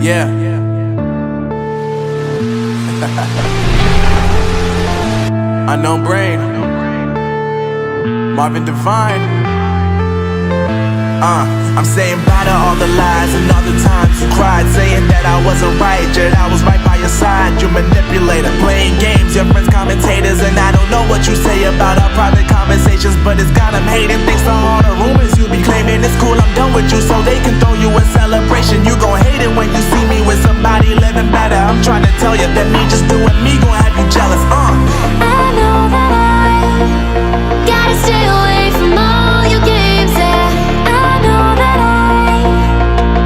Yeah. Unknown Brain, Marvin Divine. I'm saying bye to all the lies and all the times you cried, saying that I wasn't right, yet I was right by your side. You manipulator, playing games, your friends commentators, and I don't know what you say about our private conversations, but it's got them hating. Thanks to all the rumors you be claiming. It's cool, I'm done with you, so they can throw you a celebration. You gon' hate it when you see me with somebody living better. I'm trying to tell you that me just doing me gon' have you jealous. I know that I gotta stay away from all your games. I know that I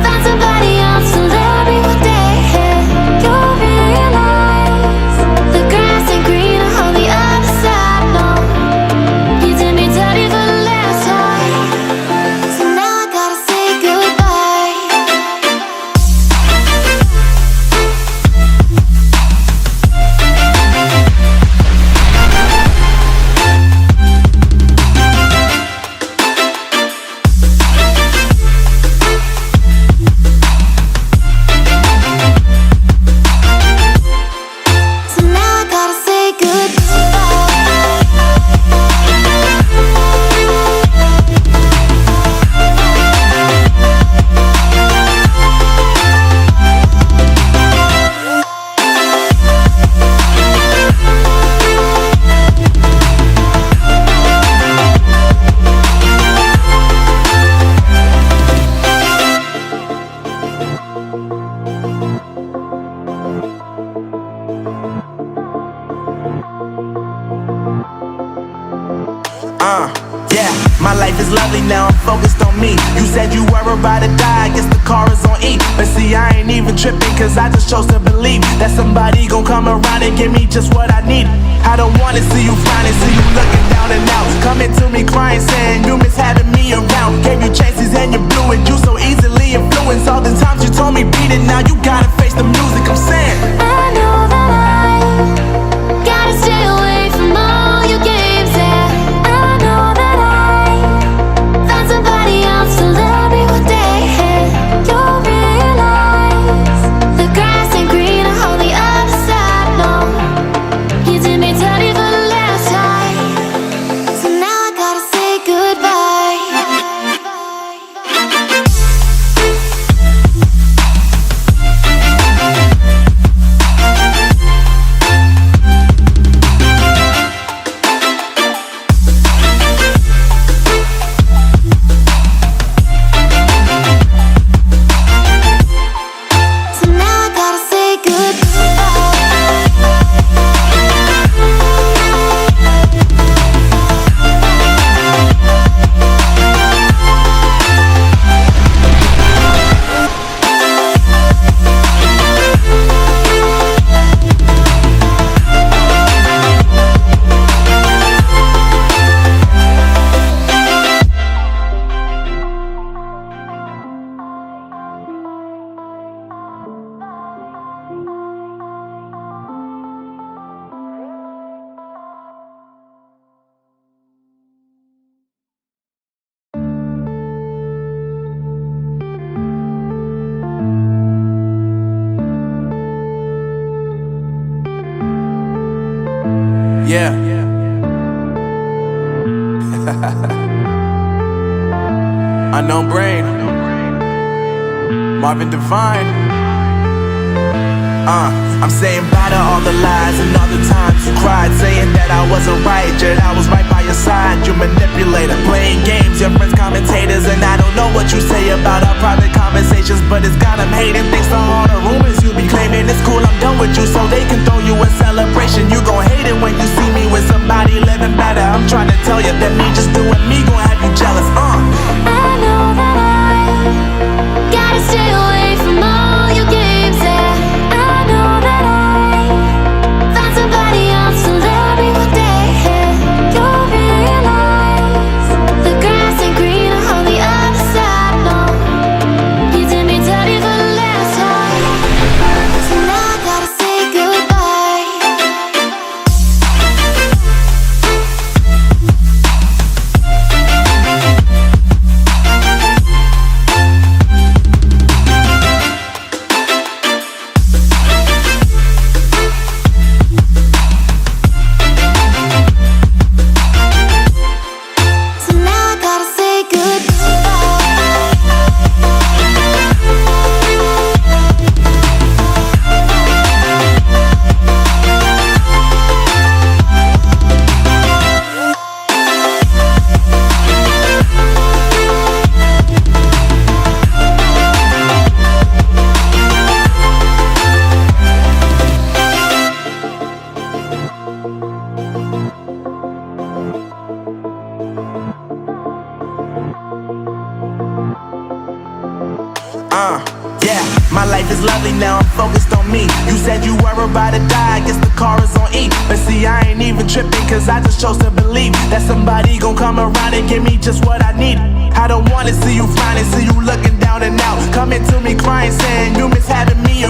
found somebody else to love me one day. You'll realize the grass ain't greener on the other side. No, you did me dirty for the last time, so now I gotta say goodbye. So now I gotta say Yeah, my life is lovely now, I'm focused on me. You said you were about to die, I guess the car is on E. But see, I ain't even tripping, cause I just chose to believe that somebody gon' come around and give me just what I need. I don't wanna see you frowning, see you looking down and out, coming to me crying, saying you miss having me around. Gave you chances and you blew it, you so easily influenced. All the times you told me beat it, now you gotta face the music. I'm saying I know that I gotta stay away from all your games. I know that I found somebody else to love me one day. You'll realize the grass ain't greener on the other side. No, you did me dirty for the last time, so now I gotta say goodbye. So now I gotta say yeah. Unknown Brain, Marvin Divine. I'm saying bye to all the lies and all the times you cried, saying that I wasn't right, yet I was right by your side. You manipulator, playing games, your friends commentators, and I don't know what you say about our private conversations, but it's got them hating. Thanks to all the rumors you be claiming. It's cool, I'm done with you, so they can throw you a celebration. You gon' hate it when you see me with somebody living better. I'm trying to tell you that me just doing me gon' have you jealous. I know that I gotta stay away from all your games. I know that I found somebody else to love me one day. You'll realize the grass ain't greener on the other side. No, you did me dirty for the last time, so now I gotta say early, now I'm focused on me. You said you were about to die, I guess the car is on E. But see, I ain't even tripping, cause I just chose to believe that somebody gon' come around and give me just what I need. I don't wanna see you frowning, see you looking down and out, coming to me crying, saying you miss having me